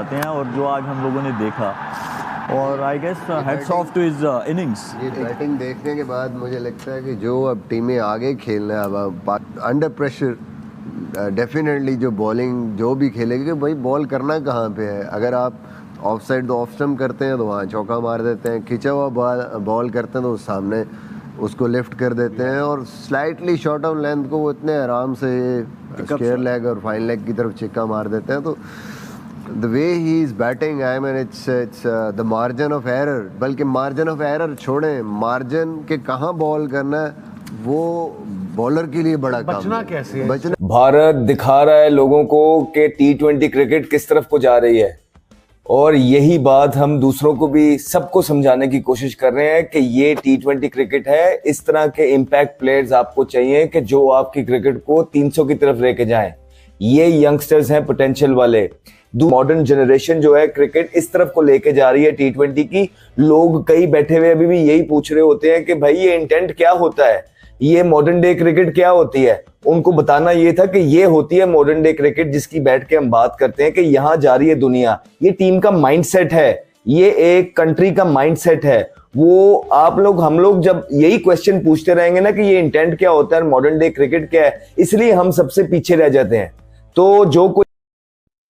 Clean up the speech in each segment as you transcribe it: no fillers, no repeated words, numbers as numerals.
हैं और जो आज हम लोगों ने देखा, और I guess heads off to his innings. ये बैटिंग देखने के बाद मुझे लगता है कि जो अब टीमें आगे खेलना है अब अंडर प्रेशर डेफिनेटली जो बॉलिंग जो भी खेलेगी कि भाई बॉल करना कहाँ पे है। अगर आप ऑफ साइड तो ऑफ स्टम्प करते हैं तो वहाँ चौका मार देते हैं, खिंचा हुआ बॉल करते हैं तो सामने उसको लिफ्ट कर देते हैं, और स्लाइटली शॉर्ट ऑफ लेंथ को वो इतने आराम से स्क्वायर लेग और फाइन लेग की तरफ चिक्का मार देते हैं। तो the way he is batting, I mean it's the margin of error, बल्कि मार्जिन ऑफ एरर छोड़ें, मार्जिन के कहाँ बॉल करना है वो बॉलर के लिए बड़ा काम बचना है। कैसे है? बचना भारत दिखा रहा है लोगों को कि T20 क्रिकेट किस तरफ को जा रही है, और यही बात हम दूसरों को भी सबको समझाने की कोशिश कर रहे हैं कि ये T20 क्रिकेट है। इस तरह के इम्पैक्ट प्लेयर्स आपको चाहिए कि जो आपकी क्रिकेट को 300 की तरफ लेके जाएं। ये यंगस्टर्स हैं पोटेंशियल वाले। मॉडर्न जनरेशन जो है क्रिकेट इस तरफ को लेके जा रही है T20 की। लोग कई बैठे हुए अभी भी यही पूछ रहे होते हैं कि भाई ये इंटेंट क्या होता है, ये मॉडर्न डे क्रिकेट क्या होती है। उनको बताना ये था कि ये होती है मॉडर्न डे क्रिकेट जिसकी बैठ के हम बात करते हैं कि यहाँ जा रही है दुनिया। ये टीम का माइंडसेट है, ये एक कंट्री का माइंडसेट है। वो आप लोग हम लोग जब यही क्वेश्चन पूछते रहेंगे ना कि ये इंटेंट क्या होता है, मॉडर्न डे क्रिकेट क्या है, इसलिए हम सबसे पीछे रह जाते हैं। तो जो कोई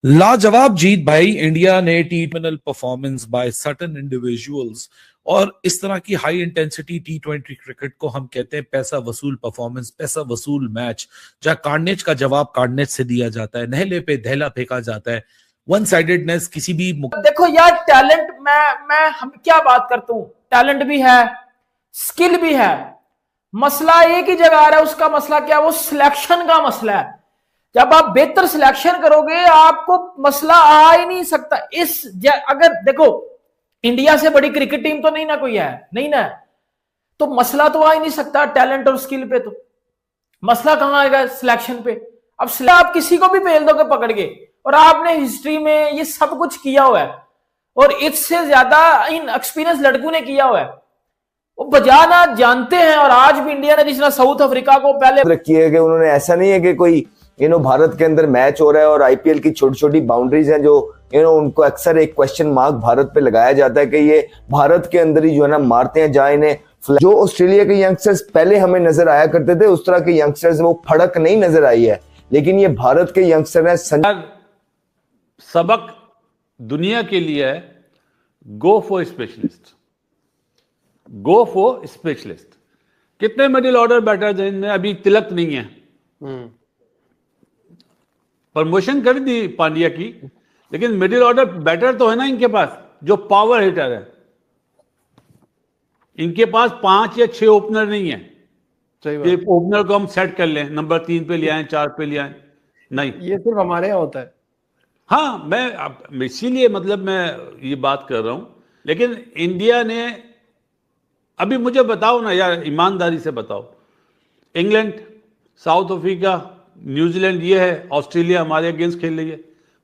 लाजवाब जीत भाई, इंडिया ने टी20 परफॉर्मेंस बाय सर्टेन इंडिविजुअल्स, और इस तरह की हाई इंटेंसिटी T20 क्रिकेट को हम कहते हैं पैसा वसूल परफॉर्मेंस, पैसा वसूल मैच, जहां कार्नेज का जवाब कार्नेज से दिया जाता है, नहले पे दहला फेंका जाता है, वन साइडेडनेस किसी भी देखो यार, टैलेंट मैं हम क्या बात करता हूं, टैलेंट भी है, स्किल भी है, मसला एक ही जगह आ रहा है। उसका मसला क्या, वो सिलेक्शन का मसला है। जब आप बेहतर सिलेक्शन करोगे आपको मसला आ ही नहीं सकता। अगर देखो इंडिया से बड़ी क्रिकेट टीम तो नहीं ना कोई है, नहीं ना, तो मसला तो आ ही नहीं सकता टैलेंट और स्किल पे। तो मसला कहां आएगा, सिलेक्शन पे। अब आप किसी को भी भेज दोगे पकड़ के, और आपने हिस्ट्री में ये सब कुछ किया हुआ है, और इससे ज्यादा इन एक्सपीरियंस लड़कों ने किया हुआ है, वो बजाना जानते हैं। और आज भी इंडिया ने जिस तरह साउथ अफ्रीका को पहले रखी है कि उन्होंने, ऐसा नहीं है कि कोई भारत के अंदर मैच हो रहा है और आईपीएल की छोटी छोटी बाउंड्रीज हैं जो उनको अक्सर एक क्वेश्चन मार्क भारत पे लगाया जाता है कि ये भारत के अंदर ही जो है ना मारते हैं, जहां इन्हें जो ऑस्ट्रेलिया के यंगस्टर्स पहले हमें नजर आया करते थे उस तरह के यंगस्टर्स वो फड़क नहीं नजर आई है, लेकिन ये भारत के यंगस्टर हैं। सबक दुनिया के लिए है, go for specialist, go for specialist. कितने मिडिल ऑर्डर बैटर्स हैं इनमें, अभी तिलक नहीं है, प्रमोशन कर दी पांड्या की, लेकिन मिडिल ऑर्डर बैटर तो है ना इनके पास जो पावर हिटर है। इनके पास 5 या 6 ओपनर नहीं है। ये ओपनर को हम सेट कर लें, नंबर 3 पे ले आए, 4 पे ले आए, नहीं, ये सिर्फ हमारे यहाँ होता है। हाँ, मैं इसीलिए मतलब मैं ये बात कर रहा हूं। लेकिन इंडिया ने, अभी मुझे बताओ ना यार, ईमानदारी से बताओ, इंग्लैंड, साउथ अफ्रीका, न्यूजीलैंड ये है, ऑस्ट्रेलिया हमारे अगेंस्ट खेल रही है,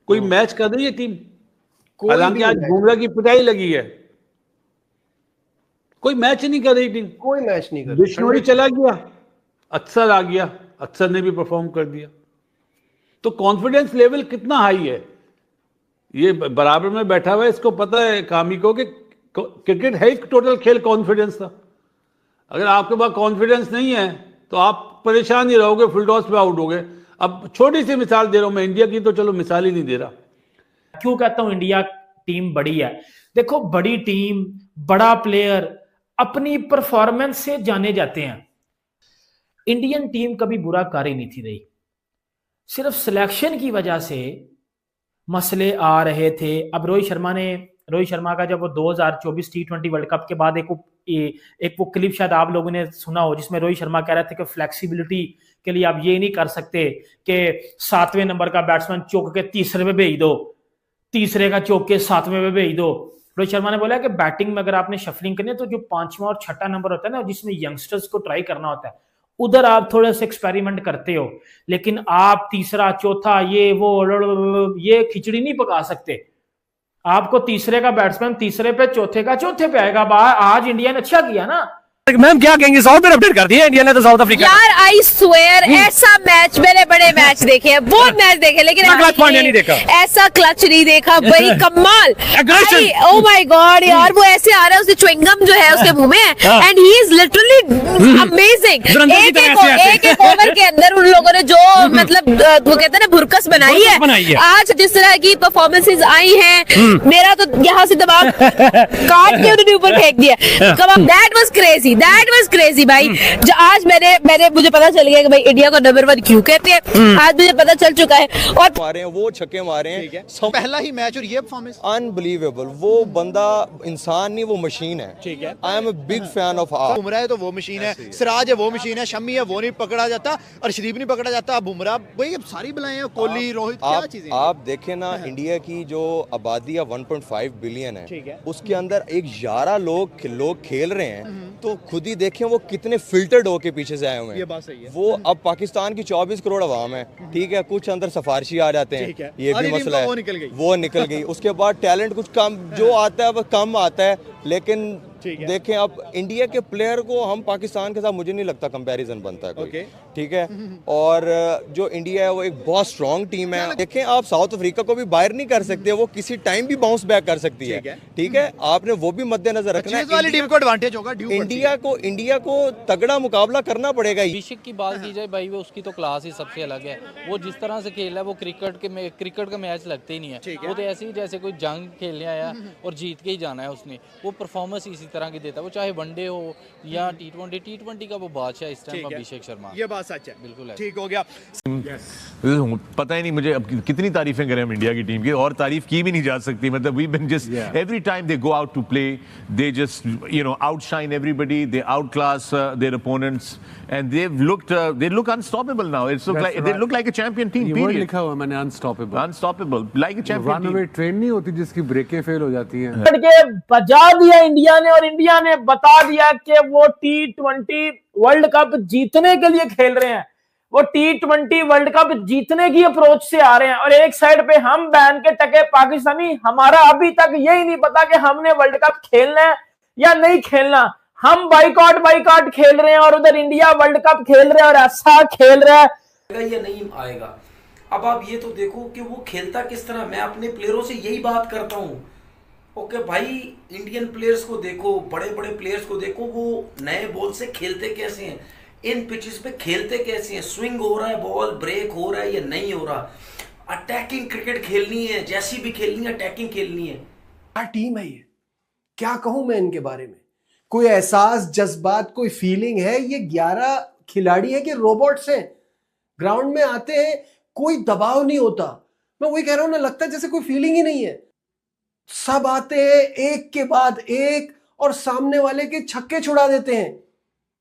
कोई मैच कर रही है टीम? हालांकि आज बुमराह की पिटाई लगी है, कोई मैच नहीं कर रही टीम, कोई मैच नहीं कर रही। बिश्नोई चला गया, अक्सर आ गया, अक्सर ने भी परफॉर्म कर दिया। तो कॉन्फिडेंस लेवल कितना हाई है, ये बराबर में बैठा हुआ है, इसको पता है कामी को कि क्रिकेट है एक टोटल खेल कॉन्फिडेंस का। अगर आपके पास कॉन्फिडेंस नहीं है तो आप परेशान ही रहोगे, फुल टॉस पे आउट होगे। अब छोटी सी मिसाल दे रहा हूं मैं इंडिया की, तो चलो मिसाल ही नहीं दे रहा। क्यों कहता हूं इंडिया टीम बड़ी है? देखो, बड़ी टीम, बड़ा प्लेयर अपनी परफॉर्मेंस से जाने जाते हैं। इंडियन टीम कभी बुरा कर ही नहीं थी रही, सिर्फ सिलेक्शन की वजह से मसले आ रहे थे। अब रोहित शर्मा का जब वो 2024 T20 वर्ल्ड कप के बाद एक वो क्लिप शायद आप लोगों ने सुना हो, जिसमें रोहित शर्मा कह रहे थे कि फ्लेक्सिबिलिटी के लिए आप ये नहीं कर सकते कि 7वें नंबर का बैट्समैन चौक के तीसरे पे भेज दो, तीसरे का चौक के 7वें पे भेज दो। रोहित शर्मा ने बोला कि बैटिंग में अगर आपने शफलिंग करनी है तो जो 5वां और 6ठा नंबर होता है ना, जिसमें यंगस्टर्स को ट्राई करना होता है, उधर आप थोड़े से एक्सपेरिमेंट करते हो, लेकिन आप तीसरा चौथा ये खिचड़ी नहीं पका सकते। आपको तीसरे का बैट्समैन तीसरे पे, चौथे का चौथे पे आएगा। आज इंडिया ने अच्छा किया ना, मैम क्या कहेंगे, साउथ में अपडेट कर दिया इंडिया ने तो साउथ अफ्रीका। यार आई स्वेयर ऐसा मैच, मैंने बड़े मैच देखे हैं, बहुत मैच देखे, लेकिन क्लच पॉइंट नहीं देखा, ऐसा क्लच नहीं देखा भाई। कमाल, ओ माय गॉड यार, वो ऐसे आ रहा है, उसके च्युइंगम जो है उसके मुंह में है and he is literally amazing. एक ओवर के अंदर उन लोगों ने जो मतलब वो कहते हैं ना भुरकस बनाई है। आज जिस तरह की परफॉर्मेंसेस आई हैं, मेरा तो यहाँ से दिमाग काट के उन्होंने ऊपर फेंक दिया। That was crazy, that was crazy भाई। आज मैंने मुझे पता चल गया कि भाई इंडिया को नंबर 1 क्यों कहते हैं, आज मुझे पता चल चुका है। और मारे हैं वो छक्के मारे हैं, पहला ही मैच और ये परफॉर्मेंस अनबिलीवेबल। वो बंदा इंसान नहीं, वो मशीन है। ठीक है, I am a big fan of Bumrah है तो वो मशीन है, सिराज है वो मशीन है, शमी है वो नहीं पकड़ा जाता, और शरीफ नहीं पकड़ा जाता, बुमराह भाई सारी बलाएं हैं, कोहली रोहित क्या चीजें। आप देखें ना, इंडिया की जो आबादी है 1.5 बिलियन है, उसके अंदर एक 11 लोग खेल रहे हैं, तो खुद ही देखें वो कितने फिल्टर्ड होके पीछे से आए हुए हैं। ये बात सही है। वो अब पाकिस्तान की 24 करोड़ आवाम है, ठीक है, कुछ अंदर सफारशी आ जाते हैं, ये भी मसला है, वो निकल गई। उसके बाद टैलेंट कुछ कम जो आता है वो कम आता है, लेकिन देखें अब इंडिया के प्लेयर को हम पाकिस्तान के साथ मुझे नहीं लगता कंपैरिजन बनता है कोई, ठीक है। और जो इंडिया है वो एक बहुत स्ट्रॉन्ग टीम है। देखें आप साउथ अफ्रीका को भी बाहर नहीं कर सकते, वो किसी टाइम भी बाउंस बैक कर सकती है, ठीक है। आपने वो भी मद्देनजर रखना है, वाली टीम को एडवांटेज होगा, इंडिया को तगड़ा मुकाबला करना पड़ेगा। अभिषेक की बात की जाए भाई, वो उसकी तो क्लास ही सबसे अलग है। वो जिस तरह से खेल रहा है, वो क्रिकेट का मैच लगते ही नहीं है, वो तो ऐसे ही जैसे कोई जंग खेलने आया और जीत के ही जाना है उसने। वो परफॉर्मेंस इसी तरह की देता है, वो चाहे वनडे हो या टी20 का वो बादशाह इस टाइम अभिषेक शर्मा। ये बात सच है, बिल्कुल है। ठीक हो गया। पता ही नहीं मुझे अब कितनी तारीफें करें हम इंडिया की टीम की, और तारीफ की भी नहीं जा सकती। मतलब we been just every time they go out to play, they just outshine everybody, they outclass their opponents and they look unstoppable now. They look like a champion team. ये वर्ड लिखा हुआ मैंने, unstoppable like a champion team. Runaway train नहीं होती जिसकी ब्रेकें fail हो जाती हैं। के बजा दिया इंडिया ने, और इंडिया ने बता दिया कि वो T20 वर्ल्ड कप जीतने के लिए खेल रहे हैं। वो T20 वर्ल्ड कप जीतने की अप्रोच से आ रहे हैं, और एक साइड पे हम बैन के टके पाकिस्तानी, हमारा अभी तक यही नहीं पता कि हमने वर्ल्ड कप खेलना है या नहीं खेलना। हम बाइकआउट खेल रहे हैं, और उधर इंडिया वर्ल्ड कप खेल रहे हैं, और ऐसा खेल रहा है ये नहीं आएगा। अब आप ये तो देखो कि वो खेलता किस तरह। मैं अपने प्लेयरों से यही बात करता हूँ, ओके भाई, इंडियन प्लेयर्स को देखो, बड़े बड़े प्लेयर्स को देखो, वो नए बॉल से खेलते कैसे हैं, इन पिचेस पे खेलते कैसे हैं, स्विंग हो रहा है, बॉल ब्रेक हो रहा है या नहीं हो रहा, अटैकिंग क्रिकेट खेलनी है, जैसी भी खेलनी है अटैकिंग खेलनी है। क्या टीम है ये, क्या कहूं मैं इनके बारे में। कोई एहसास, जज्बात, कोई फीलिंग है। ये 11 खिलाड़ी हैं कि रोबोट्स हैं, ग्राउंड में आते हैं, कोई दबाव नहीं होता। मैं वही कह रहा हूं ना, लगता है जैसे कोई फीलिंग ही नहीं है। सब आते हैं एक के बाद एक, और सामने वाले के छक्के छुड़ा देते हैं।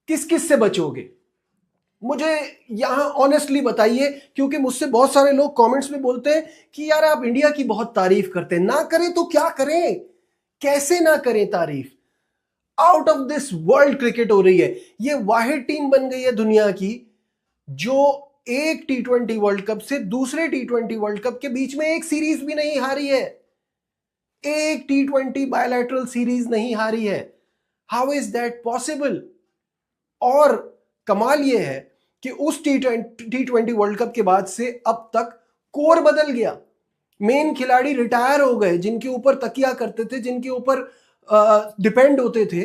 किस किस से बचोगे, मुझे यहां ऑनेस्टली बताइए, क्योंकि मुझसे बहुत सारे लोग कमेंट्स में बोलते हैं कि यार आप इंडिया की बहुत तारीफ करते हैं। ना करें तो क्या करें, कैसे ना करें तारीफ। Out of this world cricket हो रही है। ये वाहिद टीम बन गई है दुनिया की जो एक T20 वर्ल्ड कप से दूसरे T20 वर्ल्ड कप के बीच में एक सीरीज भी नहीं हारी है। एक T20 बायलैटरल सीरीज नहीं हारी है। How is that possible. और कमाल यह है कि उस T20 वर्ल्ड कप के बाद से अब तक कोर बदल गया। मेन खिलाड़ी रिटायर हो गए, जिनके ऊपर तकिया करते थे, जिनके ऊपर डिपेंड होते थे,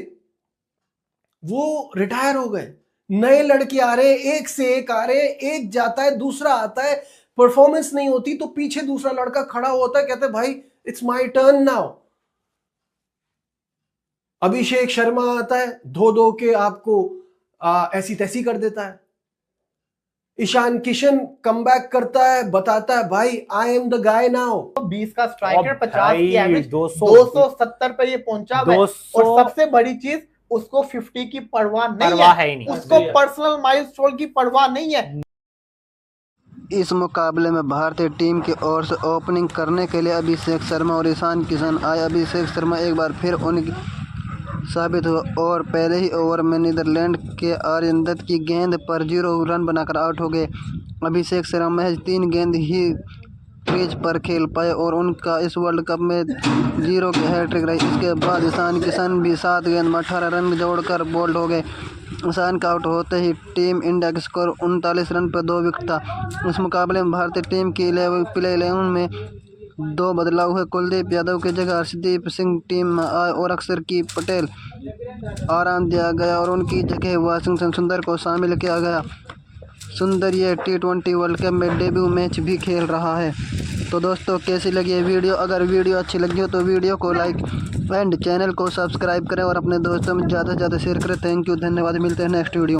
वो रिटायर हो गए। नए लड़के आ रहे हैं, एक से एक आ रहे हैं, एक जाता है दूसरा आता है, परफॉर्मेंस नहीं होती तो पीछे दूसरा लड़का खड़ा होता है, कहता है भाई it's my turn now. Abhishek Sharma आता है, धो धो के आपको ऐसी तैसी कर देता है। ईशान किशन कमबैक करता है, बताता है भाई I am the guy now. 20 का स्ट्राइकर, 50 की एवरेज, 270 पे ये पहुंचा है। और सबसे बड़ी चीज, उसको 50 की परवाह नहीं है, उसको पर्सनल माइलस्टोन की परवाह नहीं है। इस मुकाबले में भारतीय टीम की ओर से ओपनिंग करने के लिए अभिषेक शर्मा और ईशान किशन आए। अभिषेक शर्मा एक बार फिर उनकी साबित हुआ और पहले ही ओवर में नीदरलैंड के आर्यन दत्त की गेंद पर 0 रन बनाकर आउट हो गए। अभिषेक शर्मा महज 3 गेंद ही क्रीज पर खेल पाए और उनका इस वर्ल्ड कप में 0 की हैट्रिक रही। इसके बाद ईशान किशन भी 7 गेंद में 18 रन जोड़कर बोल्ड हो गए। ईशान का आउट होते ही टीम इंडिया का स्कोर 39 रन पर 2 विकेट था। इस मुकाबले में भारतीय टीम की प्ले 11 में 2 बदलाव हुए। कुलदीप यादव की जगह हर्षदीप सिंह टीम में आए और अक्षर की पटेल आराम दिया गया और उनकी जगह वाशिंगटन सुंदर को शामिल किया गया। सुंदर ये T20 वर्ल्ड कप में डेब्यू मैच भी खेल रहा है। तो दोस्तों कैसी लगी ये वीडियो? अगर वीडियो अच्छी लगी हो तो वीडियो को लाइक एंड चैनल को सब्सक्राइब करें और अपने दोस्तों में ज़्यादा से ज़्यादा शेयर करें। थैंक यू, धन्यवाद। मिलते हैं नेक्स्ट वीडियो।